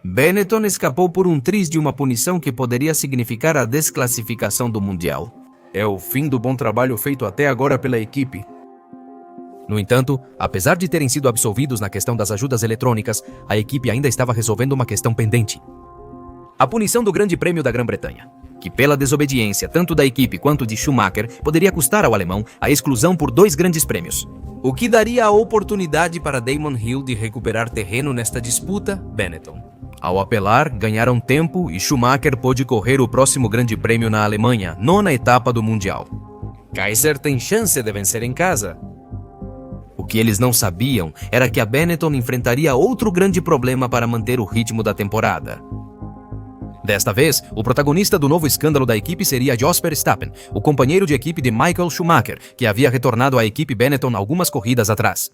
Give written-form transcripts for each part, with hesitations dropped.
Benetton escapou por um triz de uma punição que poderia significar a desclassificação do Mundial. É o fim do bom trabalho feito até agora pela equipe. No entanto, apesar de terem sido absolvidos na questão das ajudas eletrônicas, a equipe ainda estava resolvendo uma questão pendente. A punição do Grande Prêmio da Grã-Bretanha, que pela desobediência tanto da equipe quanto de Schumacher poderia custar ao alemão a exclusão por 2 grandes prêmios. O que daria a oportunidade para Damon Hill de recuperar terreno nesta disputa, Benetton. Ao apelar, ganharam tempo e Schumacher pôde correr o próximo Grande Prêmio na Alemanha, 9ª etapa do Mundial. Kaiser tem chance de vencer em casa. O que eles não sabiam era que a Benetton enfrentaria outro grande problema para manter o ritmo da temporada. Desta vez, o protagonista do novo escândalo da equipe seria Jos Verstappen, o companheiro de equipe de Michael Schumacher, que havia retornado à equipe Benetton algumas corridas atrás.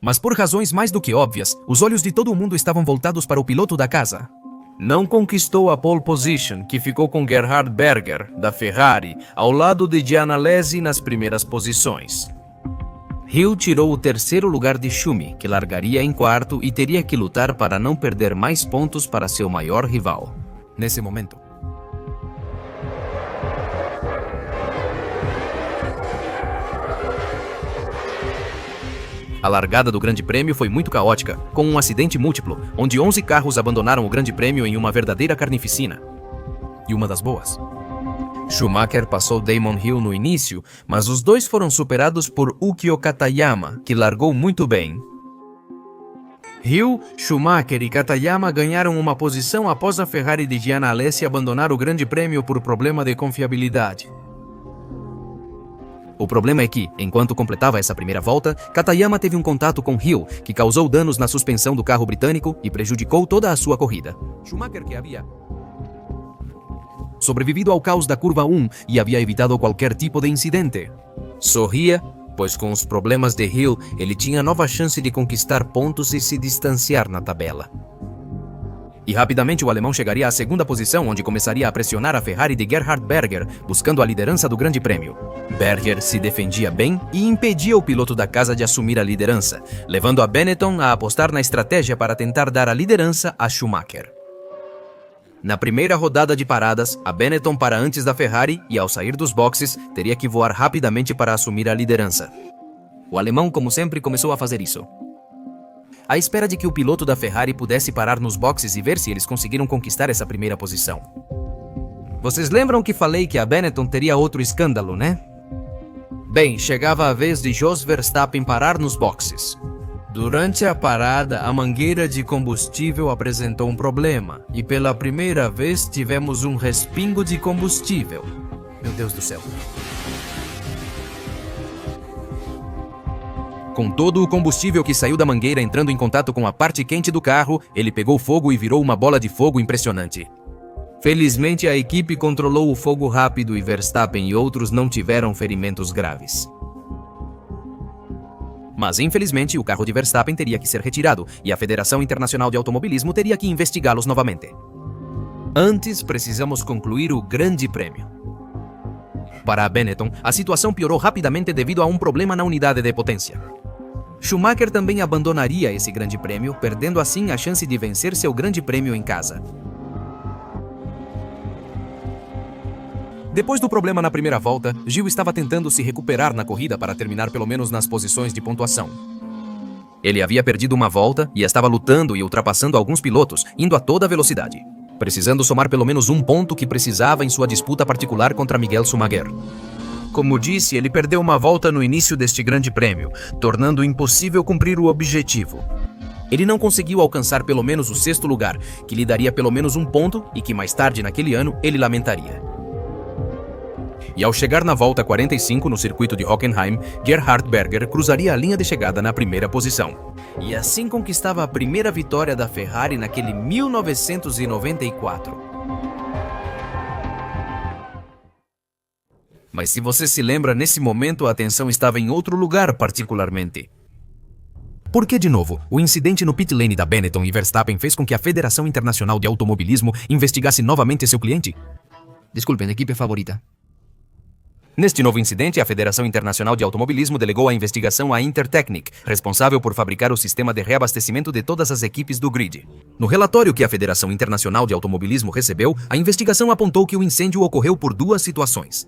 Mas por razões mais do que óbvias, os olhos de todo mundo estavam voltados para o piloto da casa. Não conquistou a pole position, que ficou com Gerhard Berger, da Ferrari, ao lado de Gian Alesi nas primeiras posições. Hill tirou o 3º lugar de Schumi, que largaria em 4º e teria que lutar para não perder mais pontos para seu maior rival. Nesse momento, a largada do Grande Prêmio foi muito caótica, com um acidente múltiplo, onde 11 carros abandonaram o Grande Prêmio em uma verdadeira carnificina. E uma das boas. Schumacher passou Damon Hill no início, mas os dois foram superados por Ukio Katayama, que largou muito bem. Hill, Schumacher e Katayama ganharam uma posição após a Ferrari de Gian Alesi abandonar o Grande Prêmio por problema de confiabilidade. O problema é que, enquanto completava essa primeira volta, Katayama teve um contato com Hill, que causou danos na suspensão do carro britânico e prejudicou toda a sua corrida. Schumacher, que havia sobrevivido ao caos da curva 1 e havia evitado qualquer tipo de incidente, sorria, pois com os problemas de Hill, ele tinha nova chance de conquistar pontos e se distanciar na tabela. E rapidamente o alemão chegaria à 2ª posição, onde começaria a pressionar a Ferrari de Gerhard Berger, buscando a liderança do Grande Prêmio. Berger se defendia bem e impedia o piloto da casa de assumir a liderança, levando a Benetton a apostar na estratégia para tentar dar a liderança a Schumacher. Na primeira rodada de paradas, a Benetton para antes da Ferrari e, ao sair dos boxes, teria que voar rapidamente para assumir a liderança. O alemão, como sempre, começou a fazer isso, à espera de que o piloto da Ferrari pudesse parar nos boxes e ver se eles conseguiram conquistar essa primeira posição. Vocês lembram que falei que a Benetton teria outro escândalo, né? Bem, chegava a vez de Jos Verstappen parar nos boxes. Durante a parada, a mangueira de combustível apresentou um problema e pela primeira vez tivemos um respingo de combustível. Meu Deus do céu. Com todo o combustível que saiu da mangueira entrando em contato com a parte quente do carro, ele pegou fogo e virou uma bola de fogo impressionante. Felizmente, a equipe controlou o fogo rápido e Verstappen e outros não tiveram ferimentos graves. Mas, infelizmente, o carro de Verstappen teria que ser retirado e a Federação Internacional de Automobilismo teria que investigá-los novamente. Antes, precisamos concluir o Grande Prêmio. Para a Benetton, a situação piorou rapidamente devido a um problema na unidade de potência. Schumacher também abandonaria esse Grande Prêmio, perdendo assim a chance de vencer seu Grande Prêmio em casa. Depois do problema na primeira volta, Gil estava tentando se recuperar na corrida para terminar pelo menos nas posições de pontuação. Ele havia perdido uma volta e estava lutando e ultrapassando alguns pilotos, indo a toda velocidade, precisando somar pelo menos um ponto que precisava em sua disputa particular contra Miguel Schumacher. Como disse, ele perdeu uma volta no início deste Grande Prêmio, tornando impossível cumprir o objetivo. Ele não conseguiu alcançar pelo menos o 6º lugar, que lhe daria pelo menos um ponto e que mais tarde naquele ano ele lamentaria. E ao chegar na volta 45 no circuito de Hockenheim, Gerhard Berger cruzaria a linha de chegada na primeira posição. E assim conquistava a primeira vitória da Ferrari naquele 1994. Mas se você se lembra, nesse momento a atenção estava em outro lugar particularmente. Por que, de novo, o incidente no pit lane da Benetton e Verstappen fez com que a Federação Internacional de Automobilismo investigasse novamente seu cliente? Desculpen, equipe favorita. Neste novo incidente, a Federação Internacional de Automobilismo delegou a investigação à Intertechnic, responsável por fabricar o sistema de reabastecimento de todas as equipes do grid. No relatório que a Federação Internacional de Automobilismo recebeu, a investigação apontou que o incêndio ocorreu por duas situações.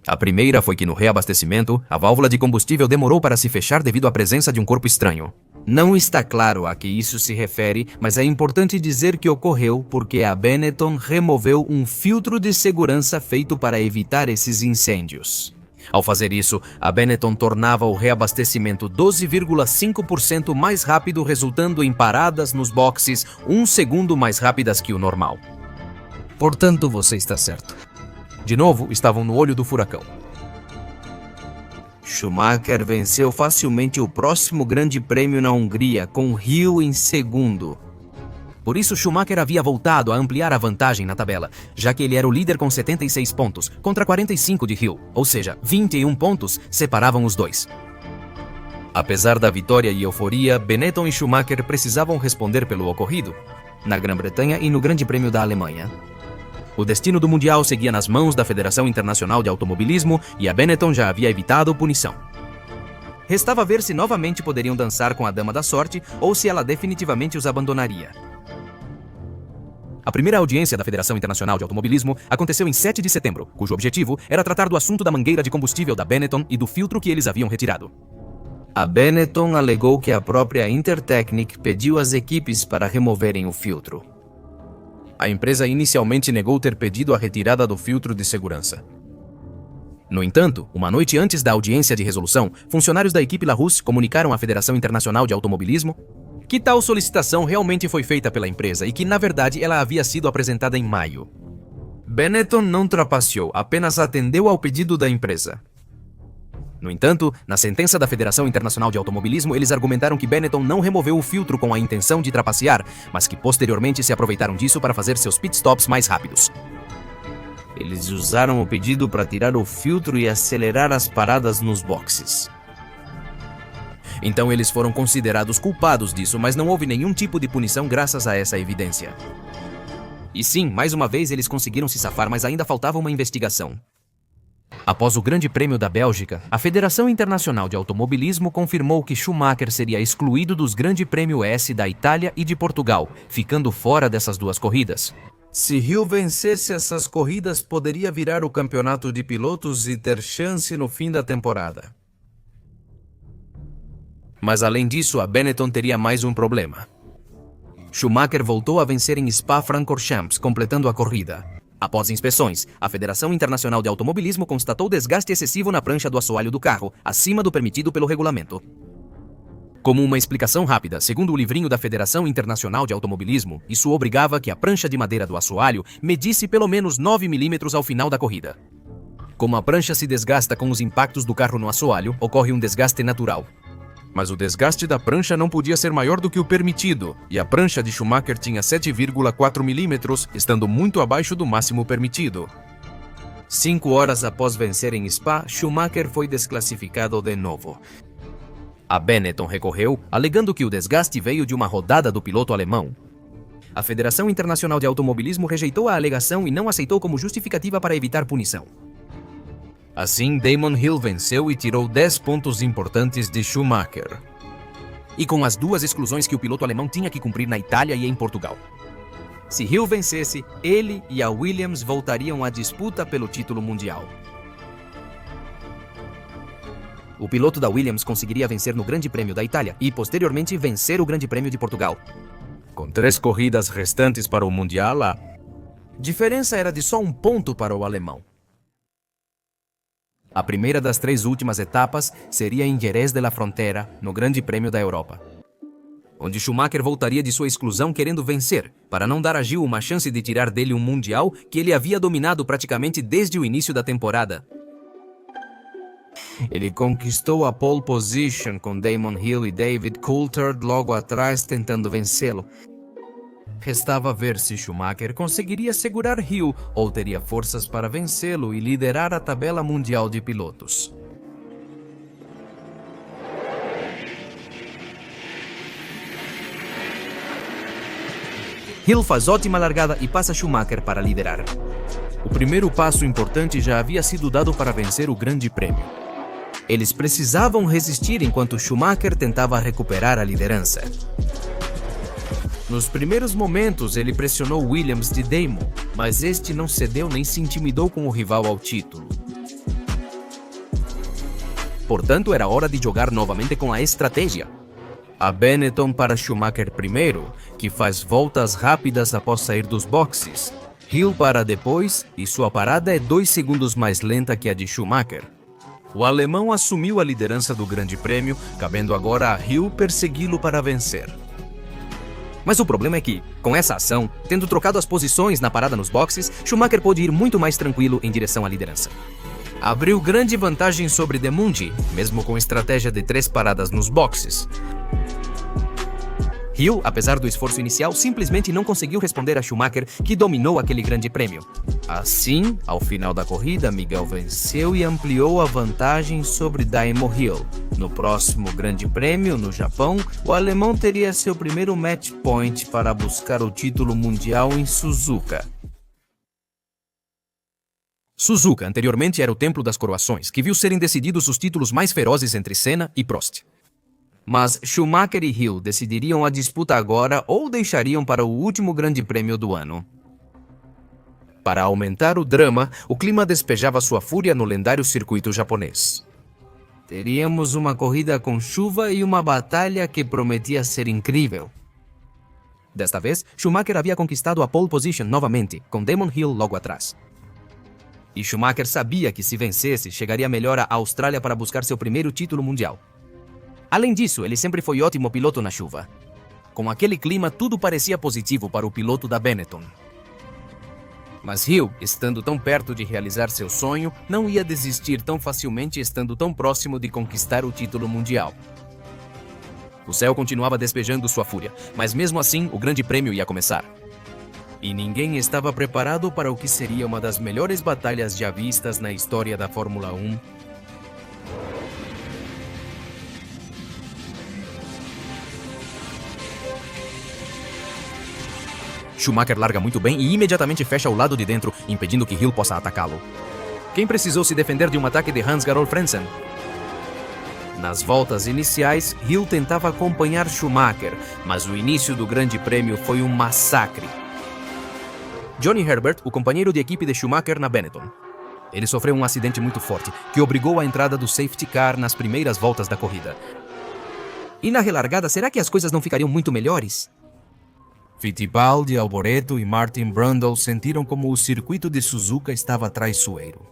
A primeira foi que no reabastecimento, a válvula de combustível demorou para se fechar devido à presença de um corpo estranho. Não está claro a que isso se refere, mas é importante dizer que ocorreu porque a Benetton removeu um filtro de segurança feito para evitar esses incêndios. Ao fazer isso, a Benetton tornava o reabastecimento 12,5% mais rápido, resultando em paradas nos boxes 1 segundo mais rápidas que o normal. Portanto, você está certo. De novo, estavam no olho do furacão. Schumacher venceu facilmente o próximo Grande Prêmio na Hungria, com Hill em segundo. Por isso, Schumacher havia voltado a ampliar a vantagem na tabela, já que ele era o líder com 76 pontos, contra 45 de Hill, ou seja, 21 pontos separavam os dois. Apesar da vitória e euforia, Benetton e Schumacher precisavam responder pelo ocorrido, na Grã-Bretanha e no Grande Prêmio da Alemanha. O destino do Mundial seguia nas mãos da Federação Internacional de Automobilismo e a Benetton já havia evitado punição. Restava ver se novamente poderiam dançar com a Dama da Sorte ou se ela definitivamente os abandonaria. A primeira audiência da Federação Internacional de Automobilismo aconteceu em 7 de setembro, cujo objetivo era tratar do assunto da mangueira de combustível da Benetton e do filtro que eles haviam retirado. A Benetton alegou que a própria Intertechnic pediu às equipes para removerem o filtro. A empresa inicialmente negou ter pedido a retirada do filtro de segurança. No entanto, uma noite antes da audiência de resolução, funcionários da equipe Larousse comunicaram à Federação Internacional de Automobilismo que tal solicitação realmente foi feita pela empresa e que, na verdade, ela havia sido apresentada em maio. Benetton não trapaceou, apenas atendeu ao pedido da empresa. No entanto, na sentença da Federação Internacional de Automobilismo, eles argumentaram que Benetton não removeu o filtro com a intenção de trapacear, mas que posteriormente se aproveitaram disso para fazer seus pitstops mais rápidos. Eles usaram o pedido para tirar o filtro e acelerar as paradas nos boxes. Então eles foram considerados culpados disso, mas não houve nenhum tipo de punição graças a essa evidência. E sim, mais uma vez eles conseguiram se safar, mas ainda faltava uma investigação. Após o Grande Prêmio da Bélgica, a Federação Internacional de Automobilismo confirmou que Schumacher seria excluído dos Grande Prêmio S da Itália e de Portugal, ficando fora dessas duas corridas. Se Hill vencesse essas corridas, poderia virar o campeonato de pilotos e ter chance no fim da temporada. Mas além disso, a Benetton teria mais um problema. Schumacher voltou a vencer em Spa-Francorchamps, completando a corrida. Após inspeções, a Federação Internacional de Automobilismo constatou desgaste excessivo na prancha do assoalho do carro, acima do permitido pelo regulamento. Como uma explicação rápida, segundo o livrinho da Federação Internacional de Automobilismo, isso obrigava que a prancha de madeira do assoalho medisse pelo menos 9 mm ao final da corrida. Como a prancha se desgasta com os impactos do carro no assoalho, ocorre um desgaste natural. Mas o desgaste da prancha não podia ser maior do que o permitido, e a prancha de Schumacher tinha 7,4 mm, estando muito abaixo do máximo permitido. 5 horas após vencer em Spa, Schumacher foi desclassificado de novo. A Benetton recorreu, alegando que o desgaste veio de uma rodada do piloto alemão. A Federação Internacional de Automobilismo rejeitou a alegação e não aceitou como justificativa para evitar punição. Assim, Damon Hill venceu e tirou 10 pontos importantes de Schumacher. E com as duas exclusões que o piloto alemão tinha que cumprir na Itália e em Portugal. Se Hill vencesse, ele e a Williams voltariam à disputa pelo título mundial. O piloto da Williams conseguiria vencer no Grande Prêmio da Itália e, posteriormente, vencer o Grande Prêmio de Portugal. Com 3 corridas restantes para o Mundial, a diferença era de só 1 ponto para o alemão. A primeira das 3 últimas etapas seria em Jerez de la Frontera, no Grande Prêmio da Europa, onde Schumacher voltaria de sua exclusão querendo vencer, para não dar a Gil uma chance de tirar dele um Mundial que ele havia dominado praticamente desde o início da temporada. Ele conquistou a pole position com Damon Hill e David Coulthard logo atrás tentando vencê-lo. Restava ver se Schumacher conseguiria segurar Hill ou teria forças para vencê-lo e liderar a tabela mundial de pilotos. Hill faz ótima largada e passa Schumacher para liderar. O primeiro passo importante já havia sido dado para vencer o Grande Prêmio. Eles precisavam resistir enquanto Schumacher tentava recuperar a liderança. Nos primeiros momentos, ele pressionou Williams de Damon, mas este não cedeu nem se intimidou com o rival ao título. Portanto, era hora de jogar novamente com a estratégia. A Benetton para Schumacher primeiro, que faz voltas rápidas após sair dos boxes. Hill para depois, e sua parada é 2 segundos mais lenta que a de Schumacher. O alemão assumiu a liderança do Grande Prêmio, cabendo agora a Hill persegui-lo para vencer. Mas o problema é que, com essa ação, tendo trocado as posições na parada nos boxes, Schumacher pôde ir muito mais tranquilo em direção à liderança. Abriu grande vantagem sobre Demundi, mesmo com estratégia de 3 paradas nos boxes. Hill, apesar do esforço inicial, simplesmente não conseguiu responder a Schumacher, que dominou aquele Grande Prêmio. Assim, ao final da corrida, Miguel venceu e ampliou a vantagem sobre Damon Hill. No próximo Grande Prêmio, no Japão, o alemão teria seu primeiro match point para buscar o título mundial em Suzuka. Suzuka anteriormente era o templo das coroações, que viu serem decididos os títulos mais ferozes entre Senna e Prost. Mas Schumacher e Hill decidiriam a disputa agora ou deixariam para o último Grande Prêmio do ano. Para aumentar o drama, o clima despejava sua fúria no lendário circuito japonês. Teríamos uma corrida com chuva e uma batalha que prometia ser incrível. Desta vez, Schumacher havia conquistado a pole position novamente, com Damon Hill logo atrás. E Schumacher sabia que se vencesse, chegaria melhor à Austrália para buscar seu primeiro título mundial. Além disso, ele sempre foi ótimo piloto na chuva. Com aquele clima, tudo parecia positivo para o piloto da Benetton. Mas Hill, estando tão perto de realizar seu sonho, não ia desistir tão facilmente estando tão próximo de conquistar o título mundial. O céu continuava despejando sua fúria, mas mesmo assim, o Grande Prêmio ia começar. E ninguém estava preparado para o que seria uma das melhores batalhas já vistas na história da Fórmula 1. Schumacher larga muito bem e imediatamente fecha o lado de dentro, impedindo que Hill possa atacá-lo. Quem precisou se defender de um ataque de Hans-Gerolf Frentzen? Nas voltas iniciais, Hill tentava acompanhar Schumacher, mas o início do Grande Prêmio foi um massacre. Johnny Herbert, o companheiro de equipe de Schumacher na Benetton. Ele sofreu um acidente muito forte, que obrigou a entrada do safety car nas primeiras voltas da corrida. E na relargada, será que as coisas não ficariam muito melhores? Fittipaldi, Alboreto e Martin Brundle sentiram como o circuito de Suzuka estava traiçoeiro.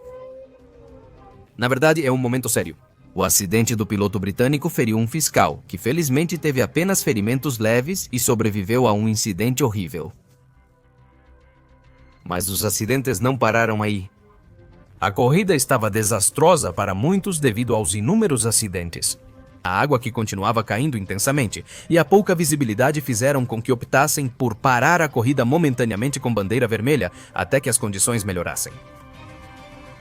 Na verdade, é um momento sério. O acidente do piloto britânico feriu um fiscal, que felizmente teve apenas ferimentos leves e sobreviveu a um incidente horrível. Mas os acidentes não pararam aí. A corrida estava desastrosa para muitos devido aos inúmeros acidentes. A água que continuava caindo intensamente e a pouca visibilidade fizeram com que optassem por parar a corrida momentaneamente com bandeira vermelha até que as condições melhorassem.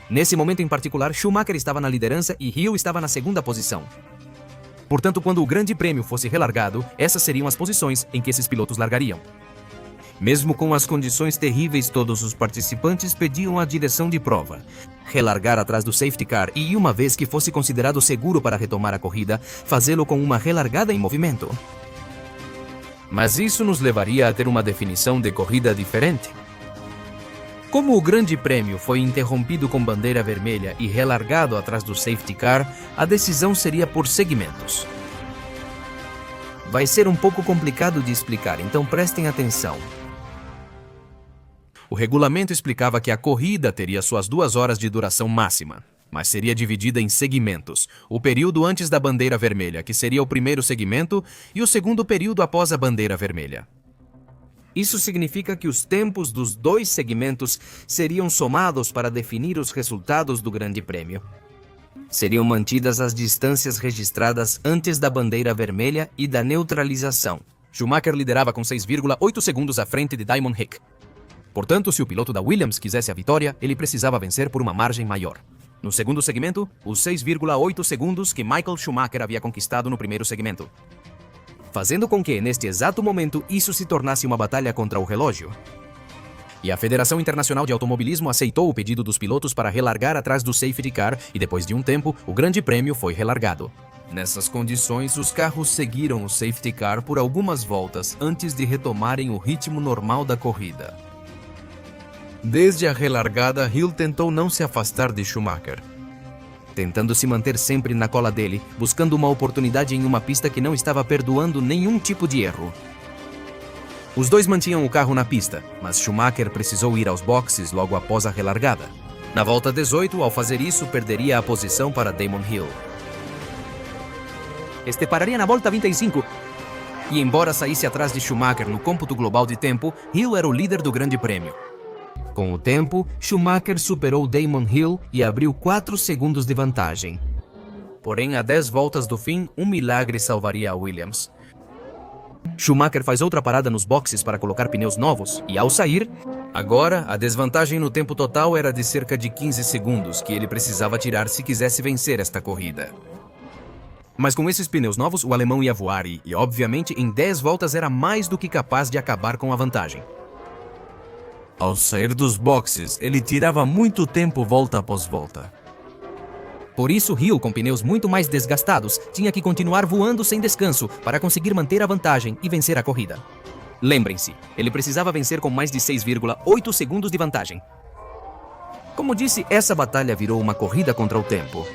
Nesse momento em particular, Schumacher estava na liderança e Hill estava na segunda posição. Portanto, quando o Grande Prêmio fosse relargado, essas seriam as posições em que esses pilotos largariam. Mesmo com as condições terríveis, todos os participantes pediam a direção de prova. Relargar atrás do safety car e, uma vez que fosse considerado seguro para retomar a corrida, fazê-lo com uma relargada em movimento. Mas isso nos levaria a ter uma definição de corrida diferente. Como o Grande Prêmio foi interrompido com bandeira vermelha e relargado atrás do safety car, a decisão seria por segmentos. Vai ser um pouco complicado de explicar, então prestem atenção. O regulamento explicava que a corrida teria suas 2 horas de duração máxima, mas seria dividida em segmentos. O período antes da bandeira vermelha, que seria o primeiro segmento, e o segundo período após a bandeira vermelha. Isso significa que os tempos dos 2 segmentos seriam somados para definir os resultados do Grande Prêmio. Seriam mantidas as distâncias registradas antes da bandeira vermelha e da neutralização. Schumacher liderava com 6,8 segundos à frente de Damon Hill. Portanto, se o piloto da Williams quisesse a vitória, ele precisava vencer por uma margem maior. No segundo segmento, os 6,8 segundos que Michael Schumacher havia conquistado no primeiro segmento. Fazendo com que, neste exato momento, isso se tornasse uma batalha contra o relógio. E a Federação Internacional de Automobilismo aceitou o pedido dos pilotos para relargar atrás do safety car e depois de um tempo, o Grande Prêmio foi relargado. Nessas condições, os carros seguiram o safety car por algumas voltas antes de retomarem o ritmo normal da corrida. Desde a relargada, Hill tentou não se afastar de Schumacher, tentando se manter sempre na cola dele, buscando uma oportunidade em uma pista que não estava perdoando nenhum tipo de erro. Os dois mantinham o carro na pista, mas Schumacher precisou ir aos boxes logo após a relargada. Na volta 18, ao fazer isso, perderia a posição para Damon Hill. Este pararia na volta 25. E embora saísse atrás de Schumacher no cômputo global de tempo, Hill era o líder do Grande Prêmio. Com o tempo, Schumacher superou Damon Hill e abriu 4 segundos de vantagem. Porém, a 10 voltas do fim, um milagre salvaria a Williams. Schumacher faz outra parada nos boxes para colocar pneus novos e, ao sair, agora a desvantagem no tempo total era de cerca de 15 segundos que ele precisava tirar se quisesse vencer esta corrida. Mas com esses pneus novos, o alemão ia voar e, obviamente, em 10 voltas era mais do que capaz de acabar com a vantagem. Ao sair dos boxes, ele tirava muito tempo volta após volta. Por isso, Hill, com pneus muito mais desgastados, tinha que continuar voando sem descanso para conseguir manter a vantagem e vencer a corrida. Lembrem-se, ele precisava vencer com mais de 6,8 segundos de vantagem. Como disse, essa batalha virou uma corrida contra o tempo.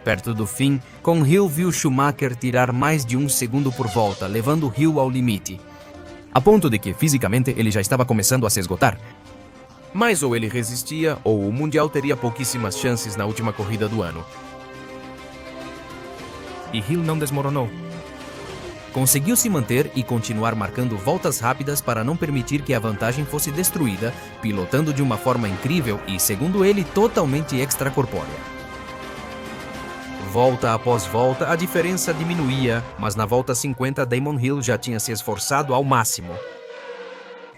Perto do fim, com Hill viu Schumacher tirar mais de 1 segundo por volta, levando Hill ao limite. A ponto de que, fisicamente, ele já estava começando a se esgotar. Mas ou ele resistia, ou o Mundial teria pouquíssimas chances na última corrida do ano. E Hill não desmoronou. Conseguiu se manter e continuar marcando voltas rápidas para não permitir que a vantagem fosse destruída, pilotando de uma forma incrível e, segundo ele, totalmente extracorpórea. Volta após volta, a diferença diminuía, mas na volta 50, Damon Hill já tinha se esforçado ao máximo.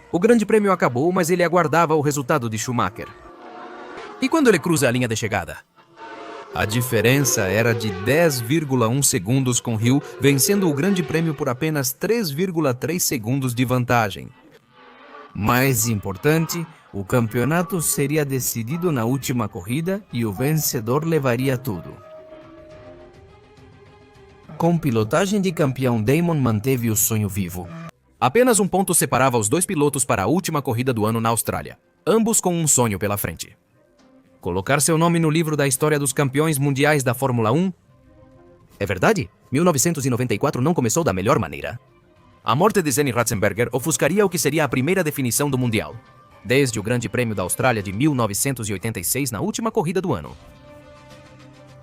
O Grande Prêmio acabou, mas ele aguardava o resultado de Schumacher. E quando ele cruza a linha de chegada? A diferença era de 10,1 segundos com Hill, vencendo o Grande Prêmio por apenas 3,3 segundos de vantagem. Mais importante, o campeonato seria decidido na última corrida e o vencedor levaria tudo. Com pilotagem de campeão, Damon manteve o sonho vivo. Apenas um ponto separava os dois pilotos para a última corrida do ano na Austrália, ambos com um sonho pela frente. Colocar seu nome no livro da história dos campeões mundiais da Fórmula 1? É verdade, 1994 não começou da melhor maneira. A morte de Jenny Ratzenberger ofuscaria o que seria a primeira definição do Mundial, desde o Grande Prêmio da Austrália de 1986 na última corrida do ano.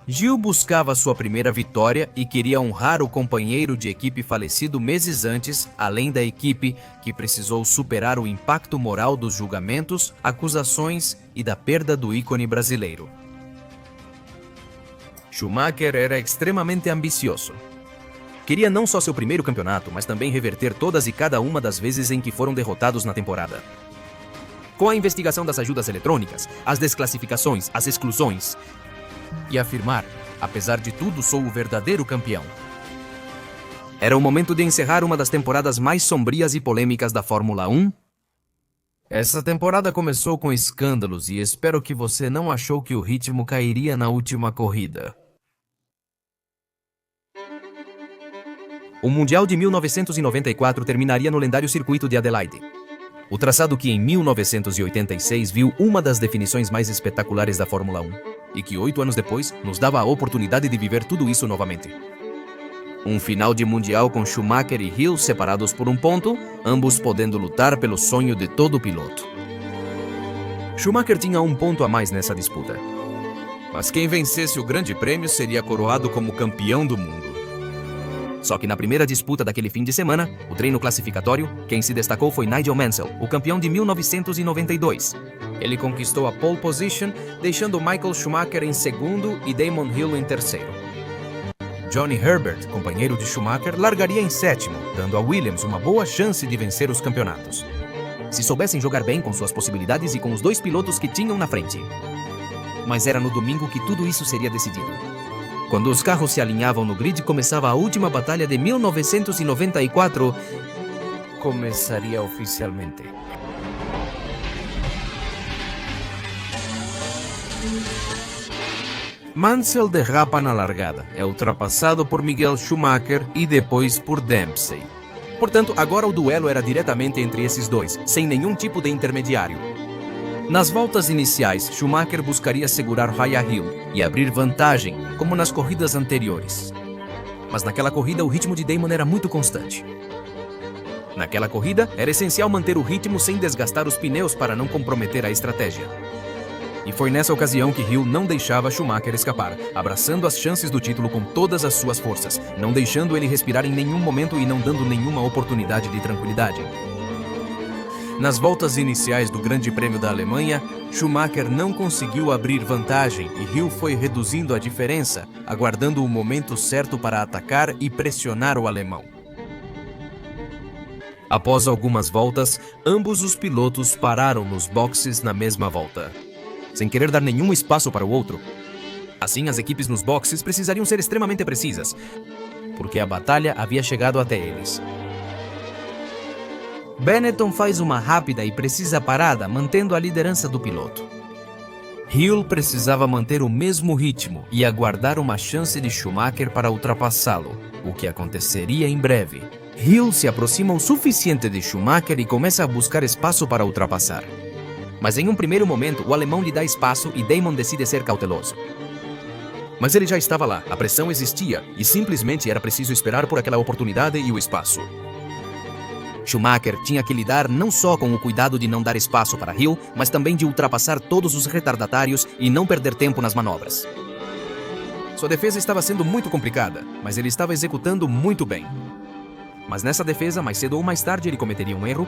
Gil buscava sua primeira vitória e queria honrar o companheiro de equipe falecido meses antes, além da equipe que precisou superar o impacto moral dos julgamentos, acusações e da perda do ícone brasileiro. Schumacher era extremamente ambicioso. Queria não só seu primeiro campeonato, mas também reverter todas e cada uma das vezes em que foram derrotados na temporada. Com a investigação das ajudas eletrônicas, as desclassificações, as exclusões, e afirmar, apesar de tudo, sou o verdadeiro campeão. Era o momento de encerrar uma das temporadas mais sombrias e polêmicas da Fórmula 1. Essa temporada começou com escândalos e espero que você não achou que o ritmo cairia na última corrida. O Mundial de 1994 terminaria no lendário circuito de Adelaide. O traçado que em 1986 viu uma das definições mais espetaculares da Fórmula 1. E que 8 anos depois nos dava a oportunidade de viver tudo isso novamente. Um final de Mundial com Schumacher e Hill separados por um ponto, ambos podendo lutar pelo sonho de todo piloto. Schumacher tinha um ponto a mais nessa disputa. Mas quem vencesse o Grande Prêmio seria coroado como campeão do mundo. Só que na primeira disputa daquele fim de semana, o treino classificatório, quem se destacou foi Nigel Mansell, o campeão de 1992. Ele conquistou a pole position, deixando Michael Schumacher em segundo e Damon Hill em terceiro. Johnny Herbert, companheiro de Schumacher, largaria em sétimo, dando a Williams uma boa chance de vencer os campeonatos. Se soubessem jogar bem com suas possibilidades e com os dois pilotos que tinham na frente. Mas era no domingo que tudo isso seria decidido. Quando os carros se alinhavam no grid, começava a última batalha de 1994. Começaria oficialmente. Mansell derrapa na largada, é ultrapassado por Miguel Schumacher e depois por Dempsey. Portanto, agora o duelo era diretamente entre esses dois, sem nenhum tipo de intermediário. Nas voltas iniciais, Schumacher buscaria segurar Raya Hill e abrir vantagem, como nas corridas anteriores. Mas naquela corrida o ritmo de Damon era muito constante. Naquela corrida, era essencial manter o ritmo sem desgastar os pneus para não comprometer a estratégia. E foi nessa ocasião que Hill não deixava Schumacher escapar, abraçando as chances do título com todas as suas forças, não deixando ele respirar em nenhum momento e não dando nenhuma oportunidade de tranquilidade. Nas voltas iniciais do Grande Prêmio da Alemanha, Schumacher não conseguiu abrir vantagem e Hill foi reduzindo a diferença, aguardando o momento certo para atacar e pressionar o alemão. Após algumas voltas, ambos os pilotos pararam nos boxes na mesma volta, sem querer dar nenhum espaço para o outro. Assim, as equipes nos boxes precisariam ser extremamente precisas, porque a batalha havia chegado até eles. Benetton faz uma rápida e precisa parada, mantendo a liderança do piloto. Hill precisava manter o mesmo ritmo e aguardar uma chance de Schumacher para ultrapassá-lo, o que aconteceria em breve. Hill se aproxima o suficiente de Schumacher e começa a buscar espaço para ultrapassar. Mas em um primeiro momento, o alemão lhe dá espaço e Damon decide ser cauteloso. Mas ele já estava lá, a pressão existia e simplesmente era preciso esperar por aquela oportunidade e o espaço. Schumacher tinha que lidar não só com o cuidado de não dar espaço para Hill, mas também de ultrapassar todos os retardatários e não perder tempo nas manobras. Sua defesa estava sendo muito complicada, mas ele estava executando muito bem. Mas nessa defesa, mais cedo ou mais tarde, ele cometeria um erro.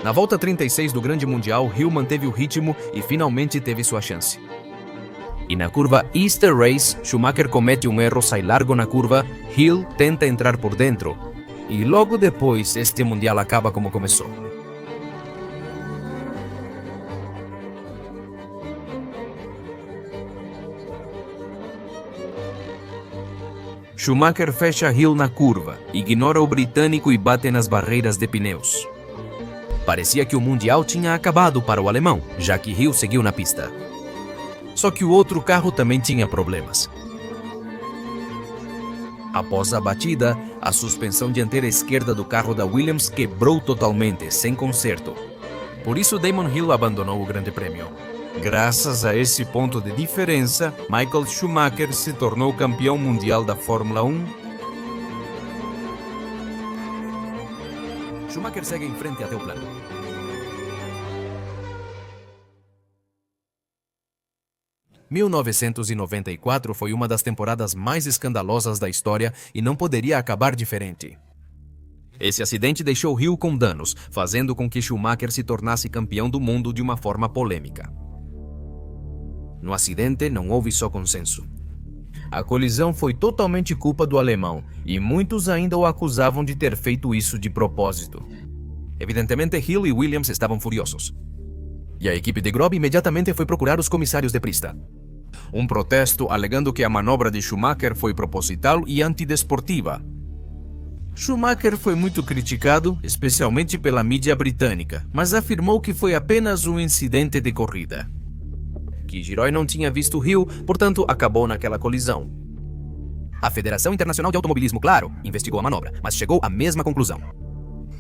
Na volta 36 do Grande Mundial, Hill manteve o ritmo e finalmente teve sua chance. E na curva Easter Race, Schumacher comete um erro, sai largo na curva, Hill tenta entrar por dentro. E logo depois, este Mundial acaba como começou. Schumacher fecha Hill na curva, ignora o britânico e bate nas barreiras de pneus. Parecia que o Mundial tinha acabado para o alemão, já que Hill seguiu na pista. Só que o outro carro também tinha problemas. Após a batida, a suspensão dianteira esquerda do carro da Williams quebrou totalmente, sem conserto. Por isso, Damon Hill abandonou o Grande Prêmio. Graças a esse ponto de diferença, Michael Schumacher se tornou campeão mundial da Fórmula 1. Schumacher segue em frente até o plano. Em 1994 foi uma das temporadas mais escandalosas da história e não poderia acabar diferente. Esse acidente deixou Hill com danos, fazendo com que Schumacher se tornasse campeão do mundo de uma forma polêmica. No acidente não houve só consenso. A colisão foi totalmente culpa do alemão e muitos ainda o acusavam de ter feito isso de propósito. Evidentemente, Hill e Williams estavam furiosos. E a equipe de Grob imediatamente foi procurar os comissários de pista. Um protesto alegando que a manobra de Schumacher foi proposital e antidesportiva. Schumacher foi muito criticado, especialmente pela mídia britânica, mas afirmou que foi apenas um incidente de corrida. Que Gilroy não tinha visto Hill, portanto acabou naquela colisão. A Federação Internacional de Automobilismo, claro, investigou a manobra, mas chegou à mesma conclusão.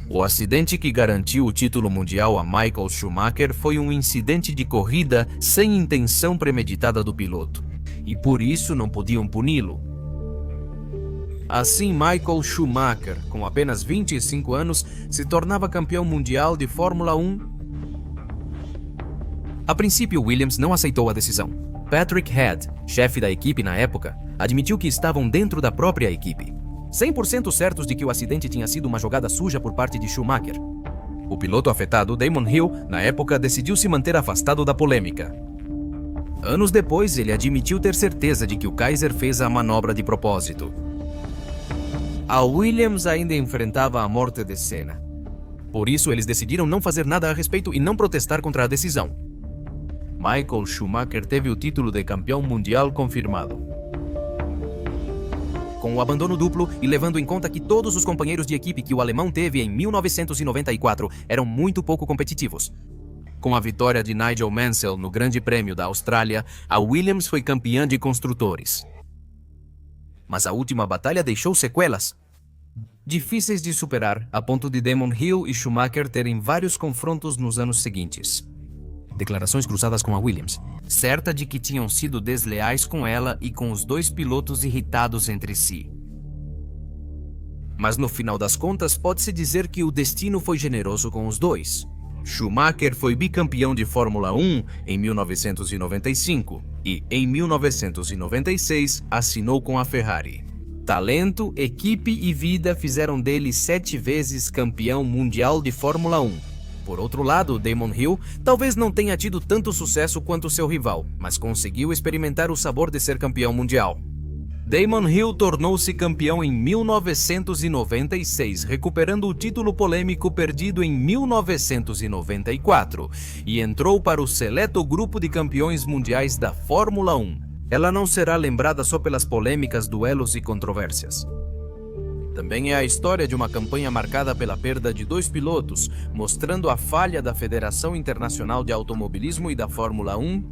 O acidente que garantiu o título mundial a Michael Schumacher foi um incidente de corrida sem intenção premeditada do piloto, e por isso não podiam puni-lo. Assim, Michael Schumacher, com apenas 25 anos, se tornava campeão mundial de Fórmula 1. A princípio, Williams não aceitou a decisão. Patrick Head, chefe da equipe na época, admitiu que estavam dentro da própria equipe, 100% certos de que o acidente tinha sido uma jogada suja por parte de Schumacher. O piloto afetado, Damon Hill, na época decidiu se manter afastado da polêmica. Anos depois, ele admitiu ter certeza de que o Kaiser fez a manobra de propósito. A Williams ainda enfrentava a morte de Senna. Por isso, eles decidiram não fazer nada a respeito e não protestar contra a decisão. Michael Schumacher teve o título de campeão mundial confirmado. Com o abandono duplo e levando em conta que todos os companheiros de equipe que o alemão teve em 1994 eram muito pouco competitivos, Com a vitória de Nigel Mansell no Grande Prêmio da Austrália, a Williams foi campeã de construtores. Mas a última batalha deixou sequelas difíceis de superar, a ponto de Damon Hill e Schumacher terem vários confrontos nos anos seguintes. Declarações cruzadas com a Williams, certa de que tinham sido desleais com ela e com os dois pilotos irritados entre si. Mas no final das contas, pode-se dizer que o destino foi generoso com os dois. Schumacher foi bicampeão de Fórmula 1 em 1995 e, em 1996, assinou com a Ferrari. Talento, equipe e vida fizeram dele 7 vezes campeão mundial de Fórmula 1. Por outro lado, Damon Hill talvez não tenha tido tanto sucesso quanto seu rival, mas conseguiu experimentar o sabor de ser campeão mundial. Damon Hill tornou-se campeão em 1996, recuperando o título polêmico perdido em 1994, e entrou para o seleto grupo de campeões mundiais da Fórmula 1. Ela não será lembrada só pelas polêmicas, duelos e controvérsias. Também é a história de uma campanha marcada pela perda de 2 pilotos, mostrando a falha da Federação Internacional de Automobilismo e da Fórmula 1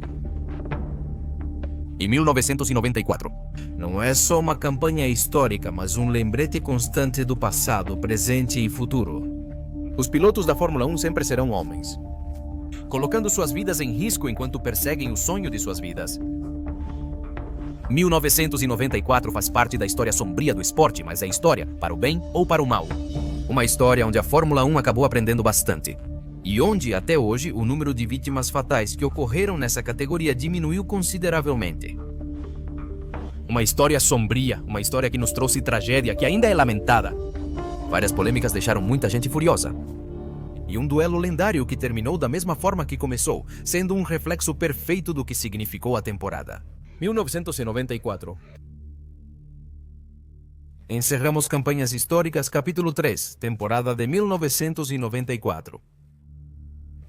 em 1994. Não é só uma campanha histórica, mas um lembrete constante do passado, presente e futuro. Os pilotos da Fórmula 1 sempre serão homens, colocando suas vidas em risco enquanto perseguem o sonho de suas vidas. 1994 faz parte da história sombria do esporte, mas é história para o bem ou para o mal. Uma história onde a Fórmula 1 acabou aprendendo bastante. E onde, até hoje, o número de vítimas fatais que ocorreram nessa categoria diminuiu consideravelmente. Uma história sombria, uma história que nos trouxe tragédia, que ainda é lamentada. Várias polêmicas deixaram muita gente furiosa. E um duelo lendário que terminou da mesma forma que começou, sendo um reflexo perfeito do que significou a temporada. 1994. Encerramos Campanhas Históricas, capítulo 3, temporada de 1994.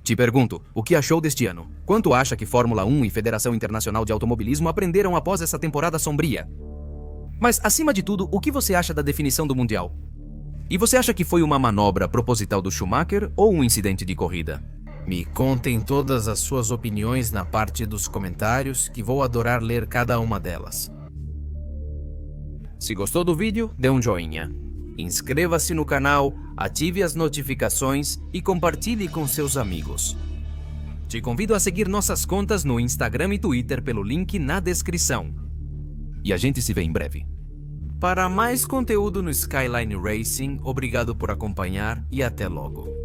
Te pergunto, o que achou deste ano? Quanto acha que Fórmula 1 e Federação Internacional de Automobilismo aprenderam após essa temporada sombria? Mas, acima de tudo, o que você acha da definição do Mundial? E você acha que foi uma manobra proposital do Schumacher ou um incidente de corrida? Me contem todas as suas opiniões na parte dos comentários, que vou adorar ler cada uma delas. Se gostou do vídeo, dê um joinha. Inscreva-se no canal, ative as notificações e compartilhe com seus amigos. Te convido a seguir nossas contas no Instagram e Twitter pelo link na descrição. E a gente se vê em breve. Para mais conteúdo no Skyline Racing, obrigado por acompanhar e até logo.